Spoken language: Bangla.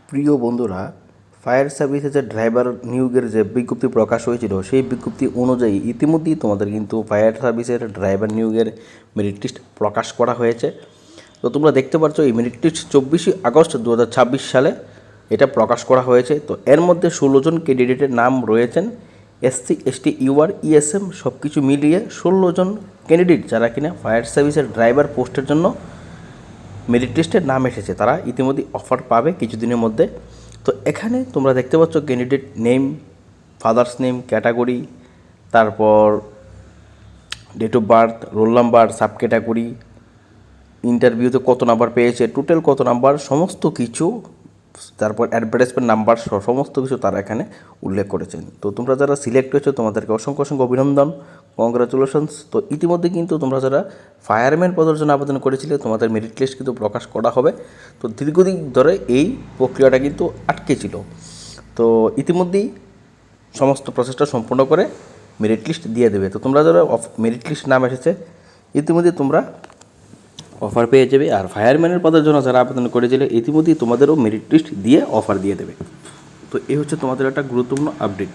প্রিয় বন্ধুরা, ফায়ার সার্ভিসেসের ড্রাইভার নিয়োগের যে বিজ্ঞপ্তি প্রকাশ হয়েছিল সেই বিজ্ঞপ্তি অনুযায়ী ইতিমধ্যেই তোমাদের কিন্তু ফায়ার সার্ভিসের ড্রাইভার নিয়োগের মেরিট লিস্ট প্রকাশ করা হয়েছে। তো তোমরা দেখতে পাচ্ছ এই মেরিট লিস্ট 24 আগস্ট 2026 সালে এটা প্রকাশ করা হয়েছে। তো এর মধ্যে 16 জন ক্যান্ডিডেটের নাম রয়েছেন। এসসি, এসটি, ইউআর, ইএসএম সব কিছু মিলিয়ে 16 জন ক্যান্ডিডেট যারা কিনা ফায়ার সার্ভিসের ড্রাইভার পোস্টের জন্য মেরিট লিস্টের নাম এসেছে, তারা ইতিমধ্যে অফার পাবে কিছুদিনের মধ্যে। তো এখানে তোমরা দেখতে পাচ্ছ candidate name, father's name, category, তারপর date of birth, roll number, sub category, ইন্টারভিউতে কত নাম্বার পেয়েছে, টোটাল কত নাম্বার, সমস্ত কিছু, তারপর অ্যাডভার্টাইজমেন্ট নাম্বার সমস্ত কিছু তারা এখানে উল্লেখ করেছেন। তো তোমরা যারা সিলেক্ট হয়েছো তোমাদেরকে অসংখ্য অসংখ্য অভিনন্দন, কংগ্রাচুলেশনস। তো ইতিমধ্যে কিন্তু তোমরা যারা ফায়ারম্যান পদের জন্য আবেদন করেছিলে তোমাদের মেরিট লিস্ট কিন্তু প্রকাশ করা হবে। তো দীর্ঘদিন ধরে এই প্রক্রিয়াটা কিন্তু আটকে ছিল। তো ইতিমধ্যেই সমস্ত প্রসেসটা সম্পূর্ণ করে মেরিট লিস্ট দিয়ে দেবে। তো তোমরা যারা মেরিট লিস্ট নাম এসেছে ইতিমধ্যে তোমরা অফার পেয়ে যাবে। আর ফায়ারম্যানের পদের জন্য যারা আবেদন করেছিলে ইতিমধ্যেই তোমাদেরও মেরিট লিস্ট দিয়ে অফার দিয়ে দেবে। তো এই হচ্ছে তোমাদের একটা গুরুত্বপূর্ণ আপডেট।